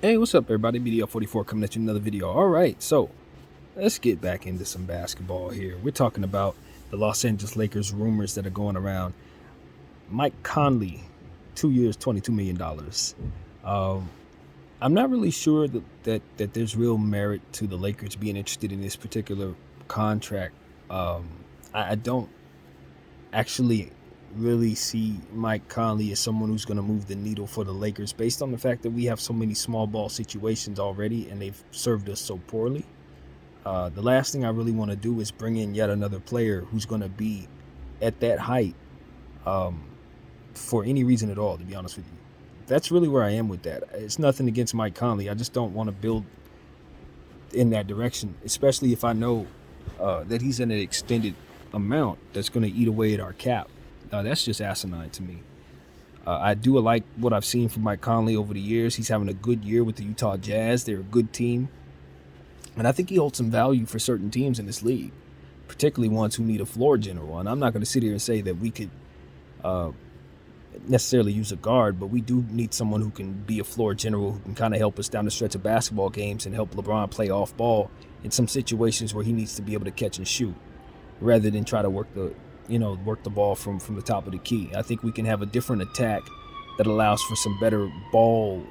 Hey, what's up, everybody? BDL44 coming at you with another video. All right, so let's get back into some basketball here. We're talking about the Los Angeles Lakers rumors that are going around. Mike Conley, 2 years, $22 million. Um, I'm not really sure that there's real merit to the Lakers being interested in this particular contract. I don't actually really see Mike Conley as someone who's going to move the needle for the Lakers based on the fact that we have so many small ball situations already and they've served us so poorly. The last thing I really want to do is bring in yet another player who's going to be at that height um, for any reason at all, to be honest with you. That's really where I am with that. It's nothing against Mike Conley. I just don't want to build in that direction, especially if I know that he's in an extended amount that's going to eat away at our cap. That's just asinine to me. I do like what I've seen from Mike Conley over the years. He's having a good year with the Utah Jazz. They're a good team. And I think he holds some value for certain teams in this league, particularly ones who need a floor general. And I'm not going to sit here and say that we could necessarily use a guard, but we do need someone who can be a floor general, who can kind of help us down the stretch of basketball games and help LeBron play off ball in some situations where he needs to be able to catch and shoot, rather than try to work the ball from the top of the key. I think we can have a different attack that allows for some better ball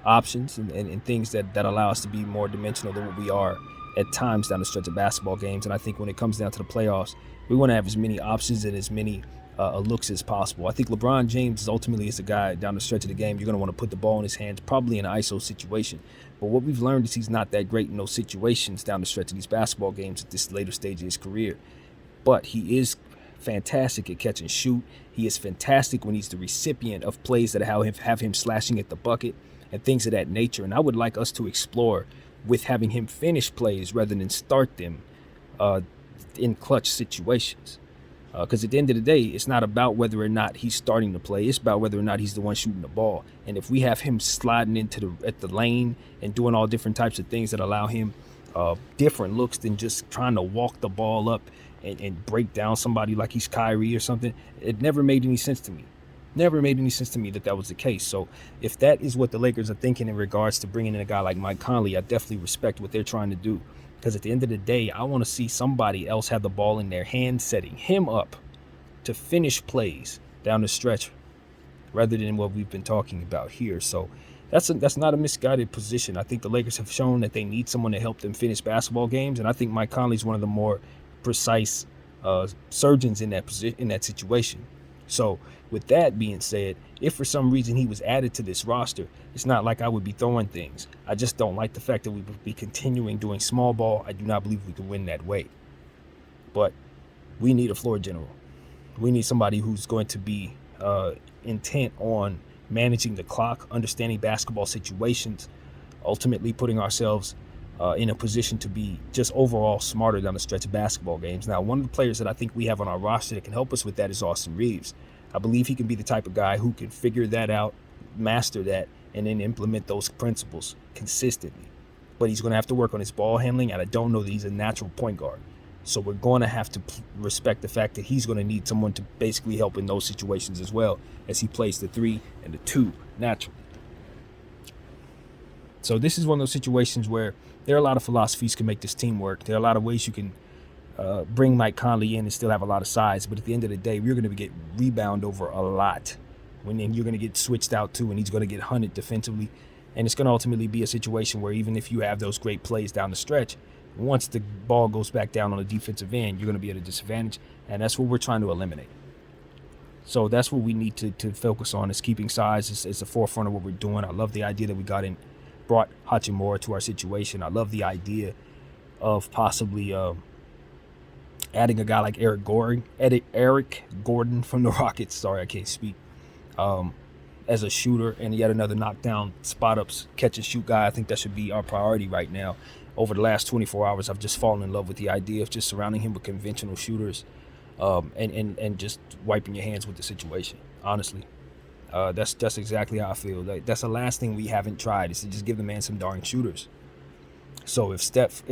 options and things that allow us to be more dimensional than what we are at times down the stretch of basketball games. And I think when it comes down to the playoffs, we want to have as many options and as many looks as possible. I think LeBron James ultimately is the guy down the stretch of the game. You're going to want to put the ball in his hands, probably in an ISO situation. But what we've learned is he's not that great in those situations down the stretch of these basketball games at this later stage of his career. But he is fantastic at catch and shoot. He is fantastic when he's the recipient of plays that have him slashing at the bucket and things of that nature. And I would like us to explore with having him finish plays rather than start them in clutch situations. Because at the end of the day, it's not about whether or not he's starting to play. It's about whether or not he's the one shooting the ball. And if we have him sliding at the lane and doing all different types of things that allow him different looks than just trying to walk the ball up and break down somebody like he's Kyrie or something, it never made any sense to me. Never made any sense to me that was the case. So if that is what the Lakers are thinking in regards to bringing in a guy like Mike Conley, I definitely respect what they're trying to do. Because at the end of the day, I want to see somebody else have the ball in their hand, setting him up to finish plays down the stretch rather than what we've been talking about here. So that's not a misguided position. I think the Lakers have shown that they need someone to help them finish basketball games, and I think Mike Conley is one of the more precise surgeons in that situation. So with that being said, if for some reason he was added to this roster, it's not like I would be throwing things. I just don't like the fact that we would be continuing doing small ball. I do not believe we can win that way. But we need a floor general. We need somebody who's going to be intent on managing the clock, understanding basketball situations, ultimately putting ourselves in a position to be just overall smarter down the stretch of basketball games. Now, one of the players that I think we have on our roster that can help us with that is Austin Reeves. I believe he can be the type of guy who can figure that out, master that, and then implement those principles consistently. But he's going to have to work on his ball handling, and I don't know that he's a natural point guard. So we're going to have to respect the fact that he's going to need someone to basically help in those situations as well, as he plays the 3 and the 2 naturally. So this is one of those situations where there are a lot of philosophies can make this team work. There are a lot of ways you can bring Mike Conley in and still have a lot of size. But at the end of the day, we're going to get rebound over a lot. Then you're going to get switched out too, and he's going to get hunted defensively. And it's going to ultimately be a situation where even if you have those great plays down the stretch, once the ball goes back down on the defensive end, you're going to be at a disadvantage. And that's what we're trying to eliminate. So that's what we need to focus on, is keeping size as the forefront of what we're doing. I love the idea that we brought Hachimura to our situation. I love the idea of possibly adding a guy like Eric Gordon from the Rockets. Sorry, I can't speak. As a shooter and yet another knockdown, spot-ups, catch-and-shoot guy. I think that should be our priority right now. Over the last 24 hours, I've just fallen in love with the idea of just surrounding him with conventional shooters and just wiping your hands with the situation, honestly. That's exactly how I feel. That's the last thing we haven't tried, is to just give the man some darn shooters. So if Steph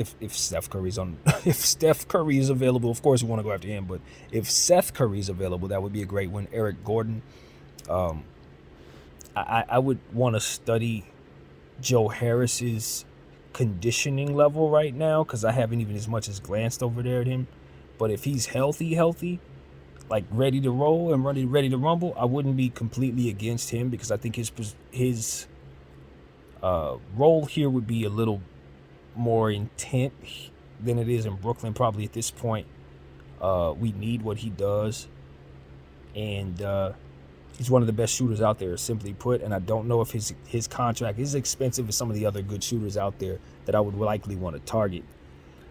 Curry's if Steph Curry is available, of course we want to go after him. But if Seth Curry's available, that would be a great one. Eric Gordon. I would want to study Joe Harris's conditioning level right now, because I haven't even as much as glanced over there at him. But if he's healthy, like ready to roll and ready to rumble, I wouldn't be completely against him, because I think his role here would be a little more intent than it is in Brooklyn. Probably at this point, we need what he does, and he's one of the best shooters out there, simply put. And I don't know if his contract is expensive as some of the other good shooters out there that I would likely want to target.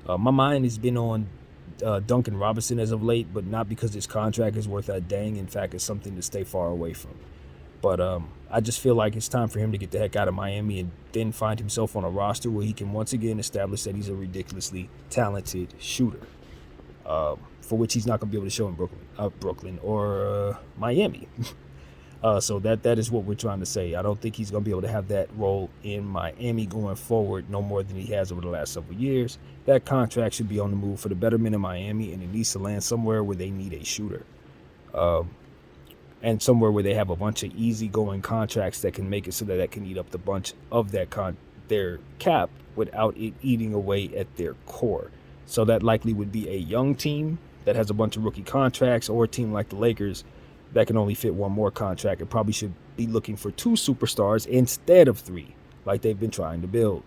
My mind has been on Duncan Robinson as of late, but not because his contract is worth a dang. In fact, it's something to stay far away from. But I just feel like it's time for him to get the heck out of Miami and then find himself on a roster where he can once again establish that he's a ridiculously talented shooter, for which he's not going to be able to show in Brooklyn or Miami. So that is what we're trying to say. I don't think he's going to be able to have that role in Miami going forward, no more than he has over the last several years. That contract should be on the move for the betterment of Miami, and it needs to land somewhere where they need a shooter. And somewhere where they have a bunch of easygoing contracts that can make it so that can eat up the bunch of their cap without it eating away at their core. So that likely would be a young team that has a bunch of rookie contracts, or a team like the Lakers that can only fit one more contract and probably should be looking for 2 superstars instead of 3, like they've been trying to build.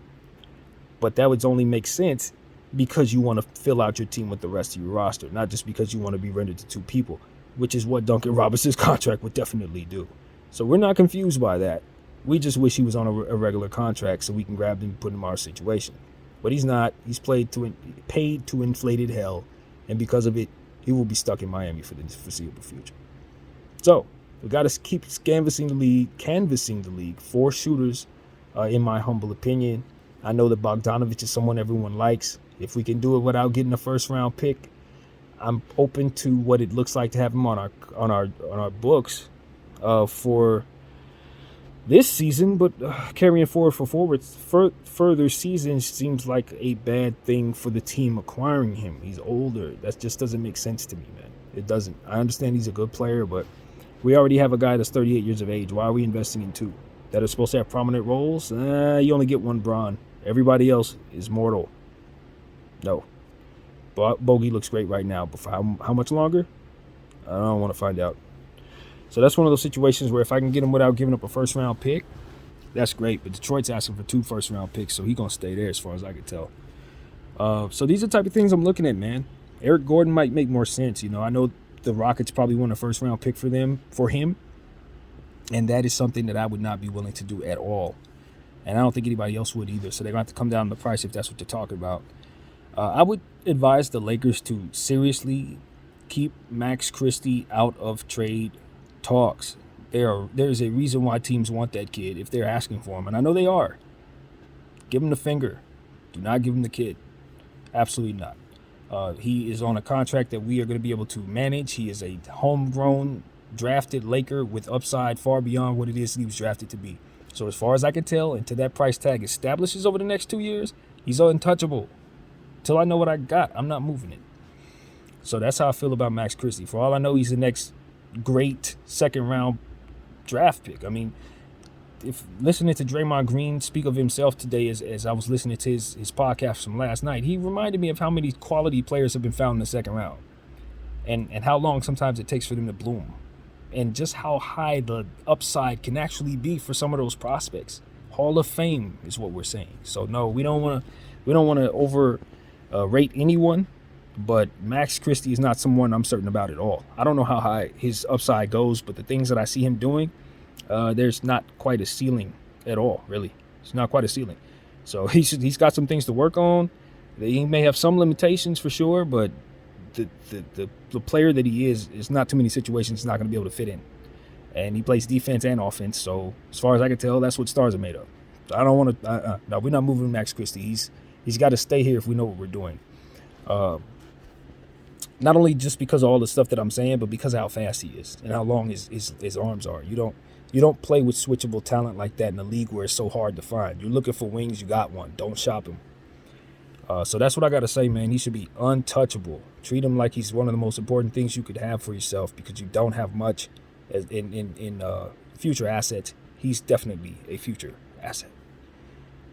But that would only make sense because you want to fill out your team with the rest of your roster, not just because you want to be rendered to 2 people, which is what Duncan Robinson's contract would definitely do. So we're not confused by that. We just wish he was on a regular contract so we can grab him and put him in our situation. But he's not. He's paid to inflated hell, and because of it, he will be stuck in Miami for the foreseeable future. So we got to keep canvassing the league for shooters, in my humble opinion. I know that Bogdanovic is someone everyone likes. If we can do it without getting a first-round pick, I'm open to what it looks like to have him on our books for this season. But carrying forward for further seasons seems like a bad thing for the team acquiring him. He's older. That just doesn't make sense to me, man. It doesn't. I understand he's a good player, but we already have a guy that's 38 years of age. Why are we investing in 2 that are supposed to have prominent roles? You only get 1 Bron. Everybody else is mortal. No. Bogey looks great right now, but for how much longer? I don't want to find out. So that's one of those situations where if I can get him without giving up a first-round pick, that's great. But Detroit's asking for 2 first-round picks, so he's going to stay there as far as I can tell. So these are the type of things I'm looking at, man. Eric Gordon might make more sense. I know the Rockets probably want a first-round pick for him, and that is something that I would not be willing to do at all. And I don't think anybody else would either, so they're going to have to come down on the price if that's what they're talking about. I would advise the Lakers to seriously keep Max Christie out of trade talks. There's a reason why teams want that kid if they're asking for him, and I know they are. Give him the finger. Do not give him the kid. Absolutely not. He is on a contract that we are going to be able to manage. He is a homegrown, drafted Laker with upside far beyond what it is he was drafted to be. So as far as I can tell, until that price tag establishes over the next 2 years, he's untouchable. Till I know what I got, I'm not moving it. So that's how I feel about Max Christie. For all I know, he's the next great second-round draft pick. I mean, if listening to Draymond Green speak of himself today as I was listening to his podcast from last night, he reminded me of how many quality players have been found in the second round and how long sometimes it takes for them to bloom and just how high the upside can actually be for some of those prospects. Hall of Fame is what we're saying. So no, we don't want to overrate anyone, but Max Christie is not someone I'm certain about at all. I don't know how high his upside goes, but the things that I see him doing, there's not quite a ceiling at all, really. It's not quite a ceiling. So he's got some things to work on. He may have some limitations for sure, but the player that he is not too many situations he's not going to be able to fit in. And he plays defense and offense, so as far as I can tell, that's what stars are made of. So I don't want to. No, we're not moving Max Christie. He's got to stay here if we know what we're doing. Not only just because of all the stuff that I'm saying, but because of how fast he is and how long his arms are. You don't play with switchable talent like that in a league where it's so hard to find. You're looking for wings, you got one. Don't shop him. So that's what I got to say, man. He should be untouchable. Treat him like he's one of the most important things you could have for yourself because you don't have much in future assets. He's definitely a future asset.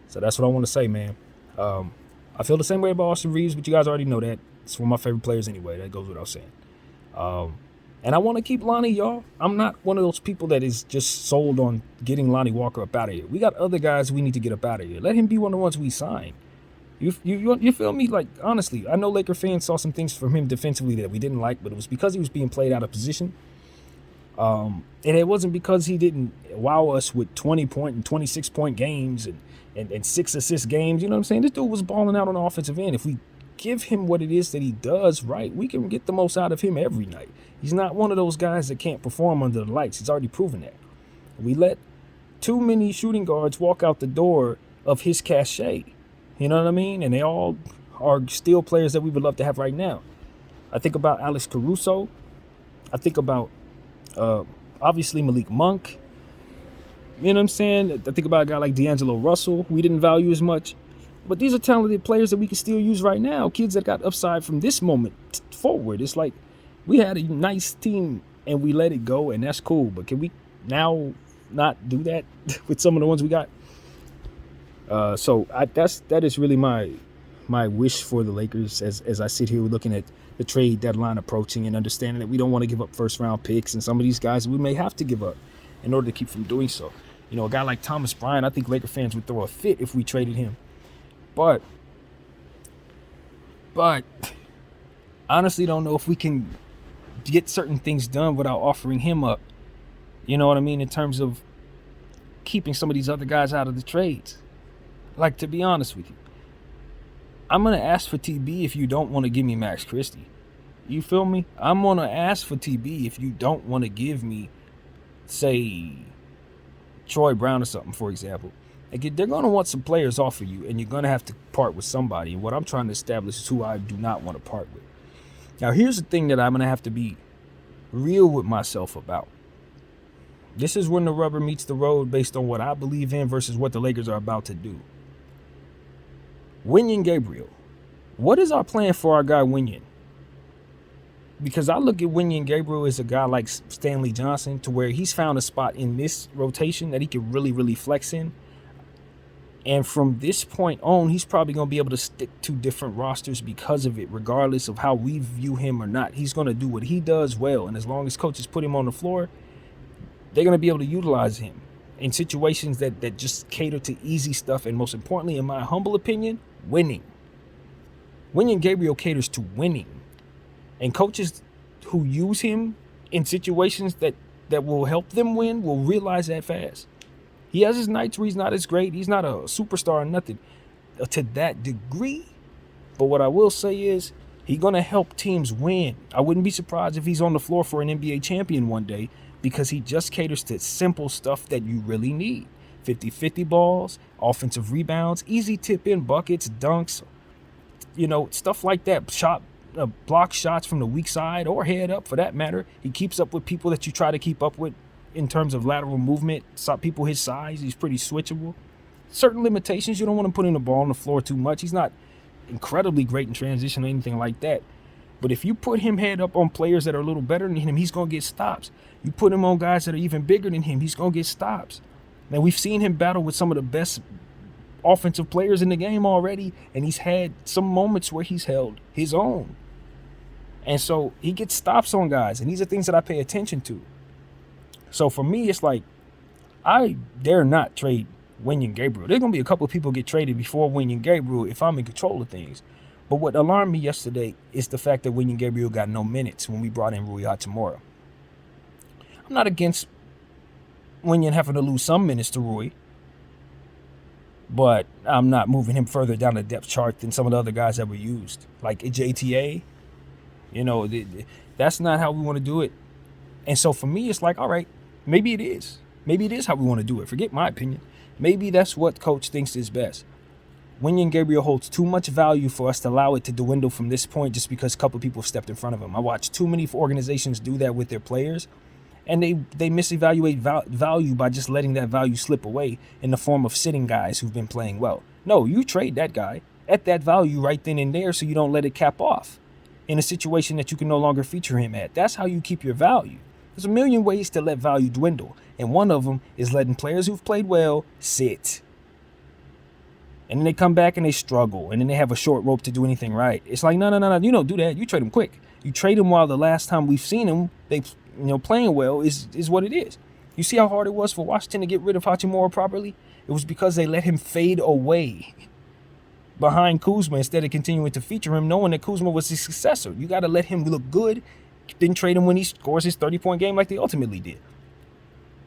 So that's what I want to say, man. I feel the same way about Austin Reeves, but you guys already know that. It's one of my favorite players anyway. That goes without saying. And I want to keep Lonnie, y'all. I'm not one of those people that is just sold on getting Lonnie Walker up out of here. We got other guys we need to get up out of here. Let him be one of the ones we sign. You feel me? Like, honestly, I know Laker fans saw some things from him defensively that we didn't like, but it was because he was being played out of position. And it wasn't because he didn't wow us with 20-point and 26-point games and 6-assist games. You know what I'm saying? This dude was balling out on the offensive end. If we give him what it is that he does right, we can get the most out of him every night. He's not one of those guys that can't perform under the lights. He's already proven that. We let too many shooting guards walk out the door of his cachet. You know what I mean? And they all are still players that we would love to have right now. I think about Alex Caruso. I think about, obviously, Malik Monk. You know what I'm saying? I think about a guy like D'Angelo Russell, who we didn't value as much. But these are talented players that we can still use right now. Kids that got upside from this moment forward. It's like we had a nice team and we let it go, and that's cool. But can we now not do that with some of the ones we got? That is really my wish for the Lakers as I sit here looking at the trade deadline approaching and understanding that we don't want to give up first round picks and some of these guys we may have to give up in order to keep from doing so. You know, a guy like Thomas Bryant, I think Laker fans would throw a fit if we traded him. But honestly don't know if we can get certain things done without offering him up. You know what I mean? In terms of keeping some of these other guys out of the trades. Like, to be honest with you, I'm going to ask for TB if you don't want to give me Max Christie. You feel me? I'm going to ask for TB if you don't want to give me, say, Troy Brown or something, for example. Like, they're going to want some players off of you, and you're going to have to part with somebody. And what I'm trying to establish is who I do not want to part with. Now, here's the thing that I'm going to have to be real with myself about. This is when the rubber meets the road based on what I believe in versus what the Lakers are about to do. Wenyen Gabriel. What is our plan for our guy Wenyen? Because I look at Wenyen Gabriel as a guy like Stanley Johnson, to where he's found a spot in this rotation that he can really, really flex in. And from this point on, he's probably going to be able to stick to different rosters because of it, regardless of how we view him or not. He's going to do what he does well. And as long as coaches put him on the floor, they're going to be able to utilize him in situations that just cater to easy stuff. And most importantly, in my humble opinion, winning. Wenyen Gabriel caters to winning. And coaches who use him in situations that will help them win will realize that fast. He has his nights where he's not as great. He's not a superstar or nothing to that degree. But what I will say is he's going to help teams win. I wouldn't be surprised if he's on the floor for an NBA champion one day, because he just caters to simple stuff that you really need. 50-50 balls, offensive rebounds, easy tip-in buckets, dunks, you know, stuff like that. Block shots from the weak side or head up, for that matter. He keeps up with people that you try to keep up with in terms of lateral movement. People his size, he's pretty switchable. Certain limitations, you don't want to put in the ball on the floor too much. He's not incredibly great in transition or anything like that. But if you put him head up on players that are a little better than him, he's going to get stops. You put him on guys that are even bigger than him, he's going to get stops. Now, we've seen him battle with some of the best offensive players in the game already, and he's had some moments where he's held his own. And so he gets stops on guys, and these are things that I pay attention to. So for me, it's like, I dare not trade Wenyen Gabriel. There's going to be a couple of people get traded before Wenyen Gabriel if I'm in control of things. But what alarmed me yesterday is the fact that Wenyen Gabriel got no minutes when we brought in Rui Hachimura. I'm not against Wenyen having to lose some minutes to Rui, but I'm not moving him further down the depth chart than some of the other guys that were used. Like JTA, you know, that's not how we want to do it. And so for me, it's like, all right, maybe it is. Maybe it is how we want to do it. Forget my opinion. Maybe that's what coach thinks is best. Wenyen Gabriel holds too much value for us to allow it to dwindle from this point just because a couple of people have stepped in front of him. I watched too many organizations do that with their players, and they misevaluate value by just letting that value slip away in the form of sitting guys who've been playing well. No, you trade that guy at that value right then and there so you don't let it cap off in a situation that you can no longer feature him at. That's how you keep your value. There's a million ways to let value dwindle, and one of them is letting players who've played well sit. And then they come back and they struggle, and then they have a short rope to do anything right. It's like, no, you don't do that. You trade them quick. You trade them while the last time we've seen them, they, playing well is what it is. You see how hard it was for Washington to get rid of Hachimura properly? It was because they let him fade away behind Kuzma instead of continuing to feature him, knowing that Kuzma was his successor. You got to let him look good, then trade him when he scores his 30-point game like they ultimately did.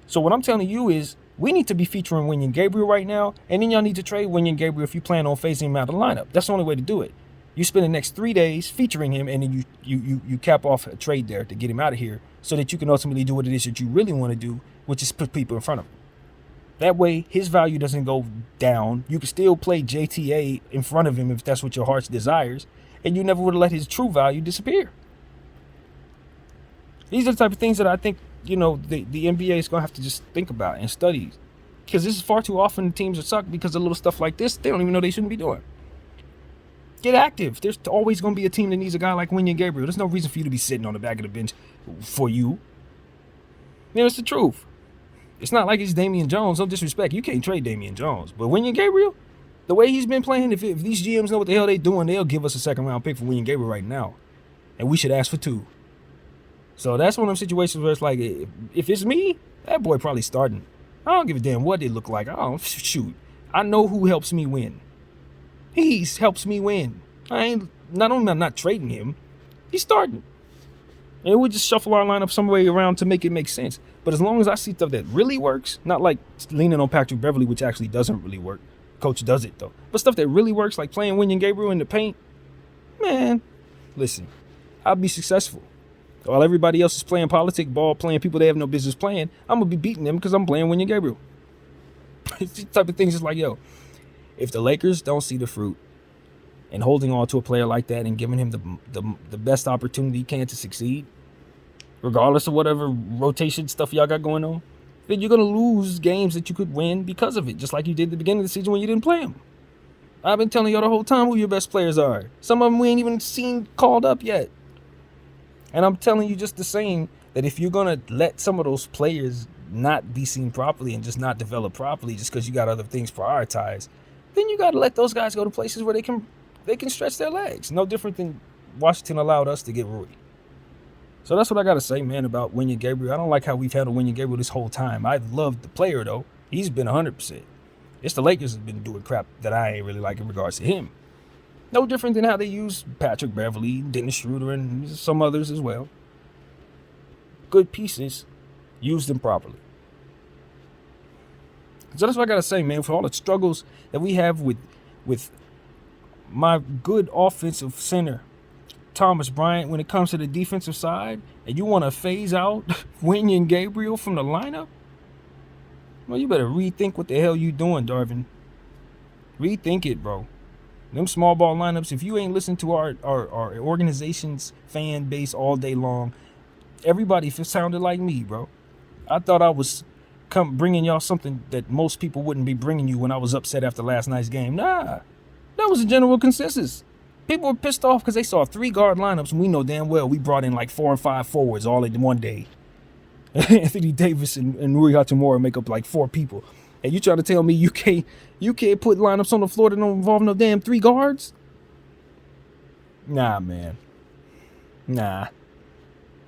So what I'm telling you is, we need to be featuring Wenyen Gabriel right now, and then y'all need to trade Wenyen Gabriel if you plan on phasing him out of the lineup. That's the only way to do it. You spend the next 3 days featuring him, and then you cap off a trade there to get him out of here so that you can ultimately do what it is that you really want to do, which is put people in front of him. That way, his value doesn't go down. You can still play JTA in front of him if that's what your heart desires, and you never would have let his true value disappear. These are the type of things that I think, the NBA is going to have to just think about and study. Because this is far too often the teams are sucked because of little stuff like this they don't even know they shouldn't be doing. Get active. There's always going to be a team that needs a guy like Wenyen Gabriel. There's no reason for you to be sitting on the back of the bench for you. It's the truth. It's not like it's Damian Jones. No disrespect. You can't trade Damian Jones. But Wenyen Gabriel, the way he's been playing, if these GMs know what the hell they're doing, they'll give us a second-round pick for Wenyen Gabriel right now. And we should ask for 2. So that's one of them situations where it's like, if it's me, that boy probably starting. I don't give a damn what they look like. Shoot. I know who helps me win. He helps me win. Not only am I not trading him, he's starting. And we just shuffle our lineup some way around to make it make sense. But as long as I see stuff that really works, not like leaning on Patrick Beverley, which actually doesn't really work. Coach does it though. But stuff that really works, like playing Wenyen Gabriel in the paint, man, listen, I'll be successful. While everybody else is playing politic ball, playing people they have no business playing, I'm going to be beating them because I'm playing Wenyen Gabriel. It's the type of things it's like, if the Lakers don't see the fruit and holding on to a player like that and giving him the best opportunity he can to succeed, regardless of whatever rotation stuff y'all got going on, then you're going to lose games that you could win because of it, just like you did at the beginning of the season when you didn't play them. I've been telling y'all the whole time who your best players are. Some of them we ain't even seen called up yet. And I'm telling you just the same, that if you're going to let some of those players not be seen properly and just not develop properly just because you got other things prioritized, then you got to let those guys go to places where they can stretch their legs. No different than Washington allowed us to get Rui. So that's what I got to say, man, about Wenyen Gabriel. I don't like how we've handled Wenyen Gabriel this whole time. I've loved the player, though. He's been 100%. It's the Lakers have been doing crap that I ain't really like in regards to him. No different than how they use Patrick Beverley, Dennis Schroeder, and some others as well. Good pieces, use them properly. So that's what I got to say, man. For all the struggles that we have with my good offensive center, Thomas Bryant, when it comes to the defensive side, and you want to phase out Wenyen Gabriel from the lineup, well, you better rethink what the hell you doing, Darvin. Rethink it, bro. Them small ball lineups, if you ain't listened to our organization's fan base all day long, everybody sounded like me, bro. I thought I was bringing y'all something that most people wouldn't be bringing you when I was upset after last night's game. Nah, that was a general consensus. People were pissed off because they saw 3 guard lineups, and we know damn well we brought in like 4 and 5 forwards all in one day. Anthony Davis and Rui Hachimura make up like 4 people. And you trying to tell me you can't put lineups on the floor that don't involve no damn 3 guards? Nah, man. Nah.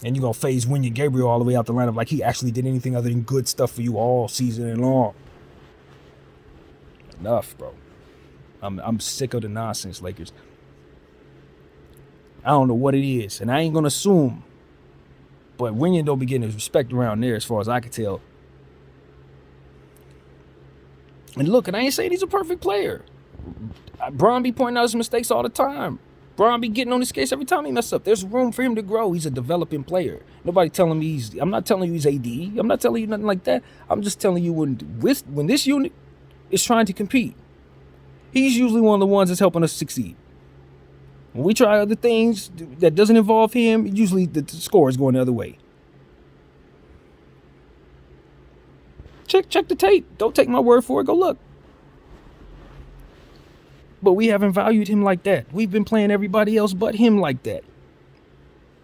And you gonna phase Wenyen Gabriel all the way out the lineup like he actually did anything other than good stuff for you all season long. Enough, bro. I'm sick of the nonsense, Lakers. I don't know what it is, and I ain't gonna assume. But Wenyen don't be getting his respect around there as far as I can tell. And look, and I ain't saying he's a perfect player. Bron be pointing out his mistakes all the time. Bron be getting on his case every time he messes up. There's room for him to grow. He's a developing player. Nobody telling me I'm not telling you he's AD. I'm not telling you nothing like that. I'm just telling you when this unit is trying to compete, he's usually one of the ones that's helping us succeed. When we try other things that doesn't involve him, usually the score is going the other way. Check the tape. Don't take my word for it. Go look. But we haven't valued him like that. We've been playing everybody else but him like that.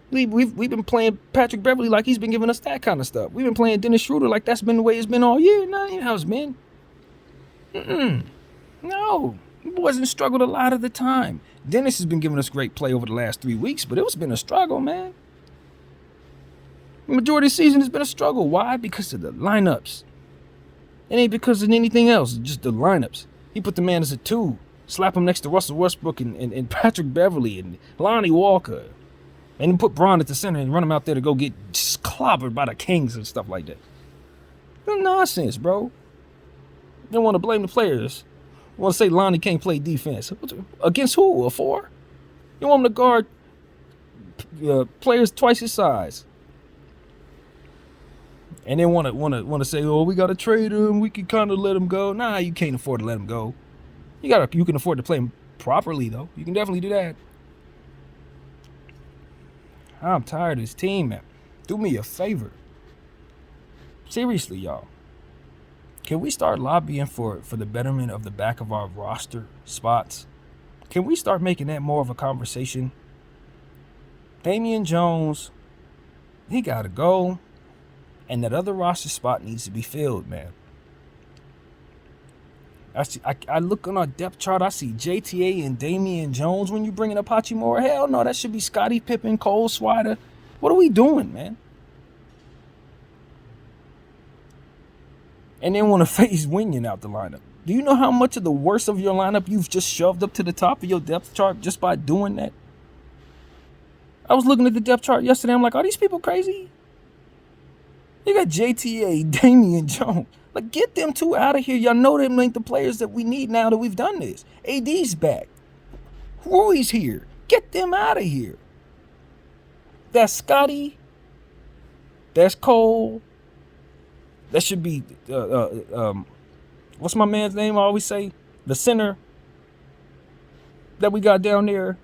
We've been playing Patrick Beverley like he's been giving us that kind of stuff. We've been playing Dennis Schroeder like that's been the way it's been all year. Nah, ain't how it's been. No. The boys have struggled a lot of the time. Dennis has been giving us great play over the last 3 weeks, but it's been a struggle, man. The majority of the season has been a struggle. Why? Because of the lineups. It ain't because of anything else, just the lineups. He put the man as a 2. Slap him next to Russell Westbrook and Patrick Beverly and Lonnie Walker. And put Braun at the center and run him out there to go get clobbered by the Kings and stuff like that. Nonsense, bro. They want to blame the players. You want to say Lonnie can't play defense. Against who? A 4? You want him to guard players twice his size. And then want to say, oh, we got to trade him. We can kind of let him go. Nah, you can't afford to let him go. You can afford to play him properly, though. You can definitely do that. I'm tired of this team, man. Do me a favor. Seriously, y'all. Can we start lobbying for the betterment of the back of our roster spots? Can we start making that more of a conversation? Damian Jones, he got to go. And that other roster spot needs to be filled, man. I look on our depth chart. I see JTA and Damian Jones when you bring in up Hachimura. Hell no, that should be Scottie Pippen, Cole Swider. What are we doing, man? And then want to phase Winion out the lineup. Do you know how much of the worst of your lineup you've just shoved up to the top of your depth chart just by doing that? I was looking at the depth chart yesterday. I'm like, are these people crazy? You got JTA, Damian Jones. Like, get them two out of here. Y'all know them ain't the players that we need now that we've done this. AD's back. Rui's here. Get them out of here. That's Scotty. That's Cole. That should be, what's my man's name? I always say the center that we got down there.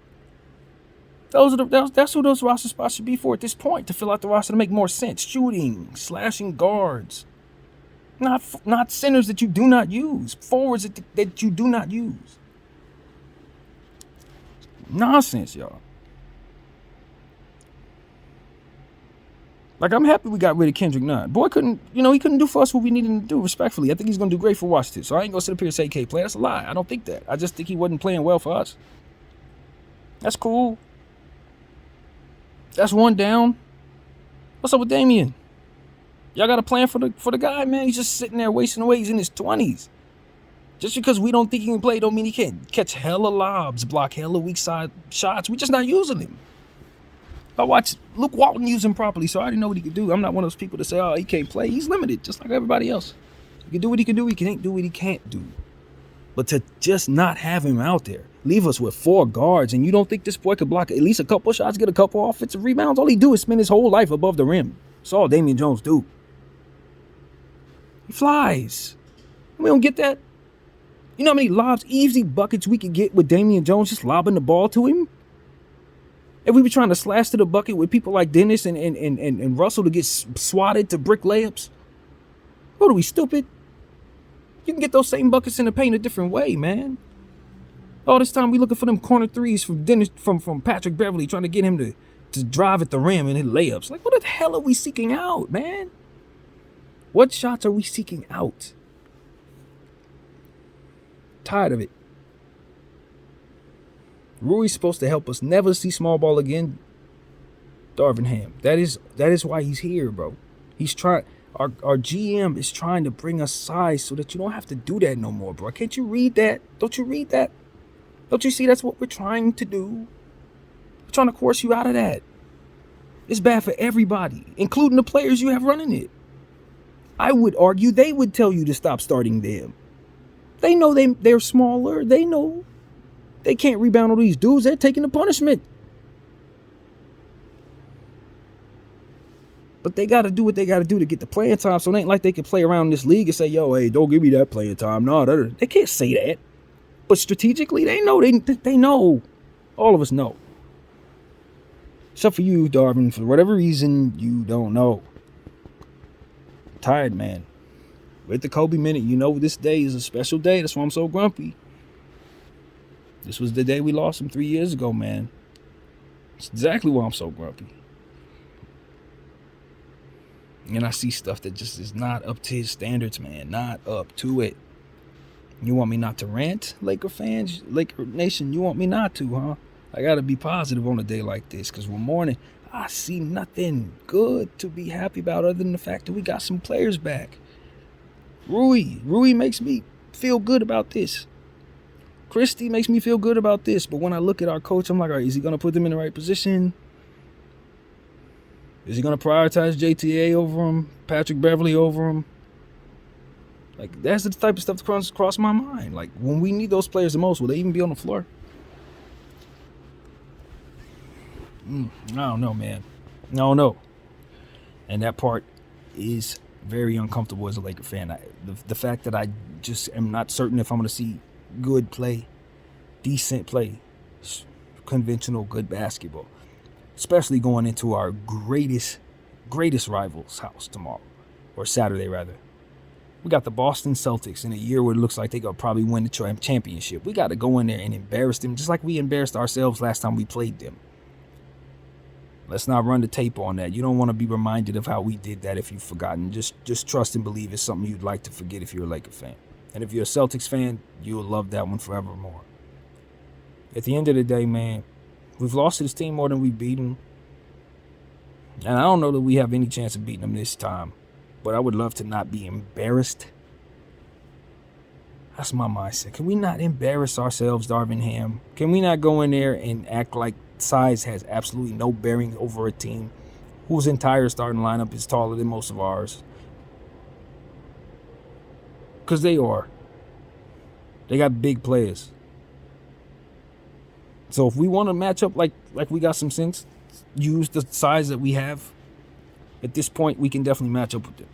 That's who those roster spots should be for at this point, to fill out the roster to make more sense. Shooting, slashing guards. Not centers that you do not use. Forwards that you do not use. Nonsense, y'all. Like, I'm happy we got rid of Kendrick Nunn. Boy he couldn't do for us what we needed him to do, respectfully. I think he's going to do great for Washington. So I ain't going to sit up here and say he can't play. That's a lie. I don't think that. I just think he wasn't playing well for us. That's cool. That's one down. What's up with Damian? Y'all got a plan for the guy, man? He's just sitting there wasting away. He's in his 20s. Just because we don't think he can play don't mean he can't catch hella lobs, block hella weak side shots. We just not using him. I watched Luke Walton use him properly, so I already know what he could do. I'm not one of those people that say, oh, he can't play. He's limited, just like everybody else. He can do what he can do. He can't do what he can't do. But to just not have him out there, leave us with 4 guards, and you don't think this boy could block at least a couple shots, get a couple offensive rebounds? All he do is spend his whole life above the rim. That's all Damian Jones do. He flies. We don't get that. You know how many lobs, easy buckets we could get with Damian Jones just lobbing the ball to him? If we were trying to slash to the bucket with people like Dennis and Russell to get swatted to brick layups, what are we, stupid? You can get those same buckets in the paint a different way, man. All this time we looking for them corner threes from Dennis, from Patrick Beverly, trying to get him to drive at the rim and hit layups. Like, what the hell are we seeking out, man? What shots are we seeking out? Tired of it. Rui's supposed to help us never see small ball again. Darvin Ham. That is why he's here, bro. He's trying. Our GM is trying to bring us size so that you don't have to do that no more, bro. Can't you read that? Don't you read that? Don't you see that's what we're trying to do? We're trying to coerce you out of that. It's bad for everybody, including the players you have running it. I would argue they would tell you to stop starting them. They know they're smaller. They know they can't rebound on these dudes. They're taking the punishment. But they got to do what they got to do to get the playing time. So it ain't like they can play around in this league and say, yo, hey, don't give me that playing time. No, they can't say that. But strategically, they know. They know. All of us know. Except for you, Darvin. For whatever reason, you don't know. Tired, man. With the Kobe minute, you know this day is a special day. That's why I'm so grumpy. This was the day we lost him 3 years ago, man. It's exactly why I'm so grumpy. And I see stuff that just is not up to his standards, man. Not up to it. You want me not to rant, Laker fans? Laker Nation, you want me not to, huh? I gotta be positive on a day like this, because one morning, I see nothing good to be happy about other than the fact that we got some players back. Rui makes me feel good about this. Christie makes me feel good about this. But when I look at our coach, I'm like, all right, is he going to put them in the right position? Is he going to prioritize JTA over him? Patrick Beverly over him? Like, that's the type of stuff that comes across my mind. Like, when we need those players the most, will they even be on the floor? I don't know, man. I don't know. And that part is very uncomfortable as a Laker fan. The fact that I just am not certain if I'm going to see good play, decent play, conventional good basketball, especially going into our greatest rival's house tomorrow, or Saturday rather. We got the Boston Celtics in a year where it looks like they're going to probably win the championship. We got to go in there and embarrass them just like we embarrassed ourselves last time we played them. Let's not run the tape on that. You don't want to be reminded of how we did that if you've forgotten. Just trust and believe it's something you'd like to forget if you're a Laker fan. And if you're a Celtics fan, you'll love that one forevermore. At the end of the day, man, we've lost to this team more than we've beaten. And I don't know that we have any chance of beating them this time. But I would love to not be embarrassed. That's my mindset. Can we not embarrass ourselves, Darvin Ham? Can we not go in there and act like size has absolutely no bearing over a team whose entire starting lineup is taller than most of ours? Because they are. They got big players. So if we want to match up like we got some sense, use the size that we have, at this point we can definitely match up with them.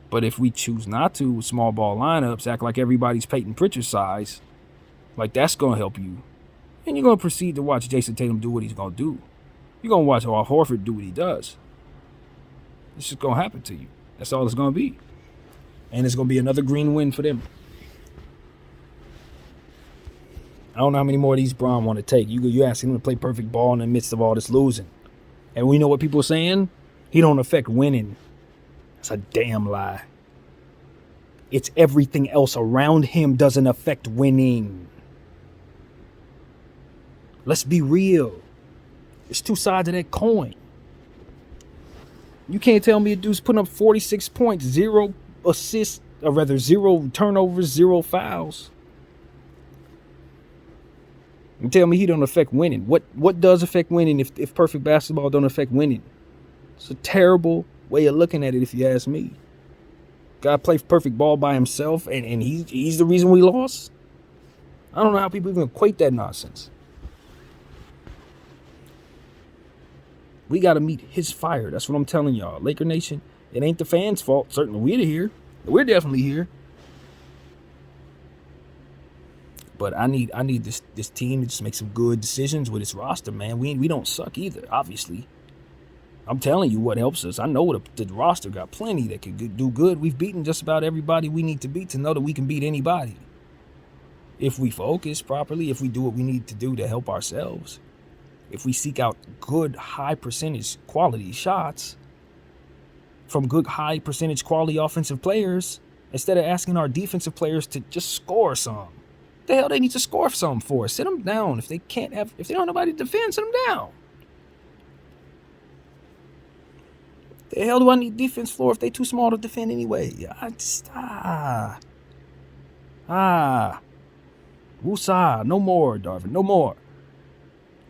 But if we choose not to with small ball lineups, act like everybody's Peyton Pritchard size, like that's going to help you. And you're going to proceed to watch Jason Tatum do what he's going to do. You're going to watch Al Horford do what he does. It's just going to happen to you. That's all it's going to be. And it's going to be another green win for them. I don't know how many more of these Bron want to take. You asking him to play perfect ball in the midst of all this losing. And we know what people are saying? He don't affect winning. That's a damn lie. It's everything else around him doesn't affect winning. Let's be real. It's two sides of that coin. You can't tell me a dude's putting up 46 points, 0 assists, or rather 0 turnovers, 0 fouls. You tell me he don't affect winning. What does affect winning if perfect basketball don't affect winning? It's a terrible way of looking at it if you ask me. Guy plays perfect ball by himself and he's the reason we lost? I don't know how people even equate that nonsense. We got to meet his fire. That's what I'm telling y'all. Laker Nation, it ain't the fans' fault. Certainly we're here. We're definitely here. But I need this team to just make some good decisions with its roster, man. We don't suck either, obviously. I'm telling you what helps us. I know the roster got plenty that could do good. We've beaten just about everybody we need to beat to know that we can beat anybody. If we focus properly, if we do what we need to do to help ourselves, if we seek out good, high percentage quality shots from good, high percentage quality offensive players, instead of asking our defensive players to just score some. The hell they need to score some for? Sit them down. If they don't have nobody to defend, sit them down. The hell do I need defense for if they too small to defend anyway? Woosah, no more, Darvin, no more.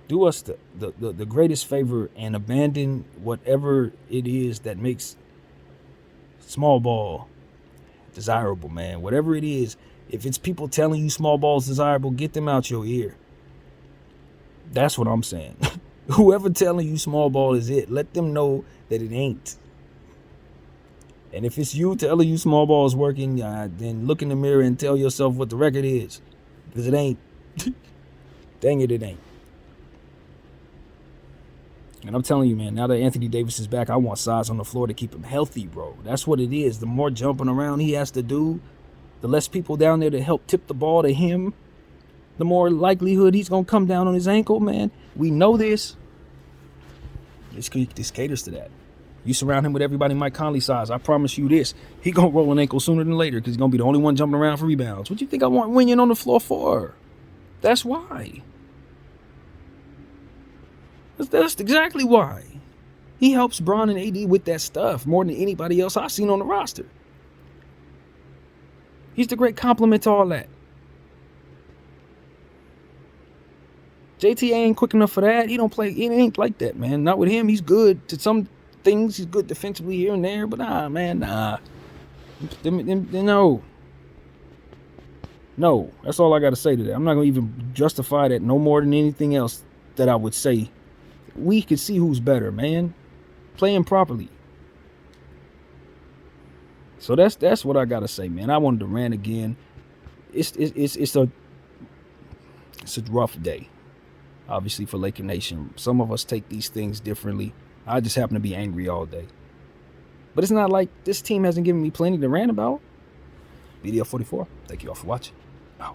Do us the greatest favor and abandon whatever it is that makes small ball desirable, man. Whatever it is, if it's people telling you small ball is desirable, get them out your ear. That's what I'm saying. Whoever telling you small ball is it, let them know that it ain't. And if it's you telling you small ball is working, then look in the mirror and tell yourself what the record is. Because it ain't. Dang it, it ain't. And I'm telling you, man, now that Anthony Davis is back, I want size on the floor to keep him healthy, bro. That's what it is. The more jumping around he has to do, the less people down there to help tip the ball to him, the more likelihood he's going to come down on his ankle, man. We know this. This caters to that. You surround him with everybody Mike Conley size, I promise you this, he gonna roll an ankle sooner than later because he's gonna be the only one jumping around for rebounds. What do you think I want Winion on the floor for? That's why. That's exactly why. He helps Bron and AD with that stuff more than anybody else I've seen on the roster. He's the great complement to all that. JT ain't quick enough for that. He don't play. It ain't like that, man. Not with him. He's good to some things. He's good defensively here and there, but nah, man, nah. No. That's all I got to say to that. I'm not gonna even justify that no more than anything else that I would say. We can see who's better, man. Playing properly. So that's what I gotta say, man. I wanted to rant again. It's a rough day, obviously, for Laker Nation. Some of us take these things differently. I just happen to be angry all day. But it's not like this team hasn't given me plenty to rant about. BDF44, thank you all for watching.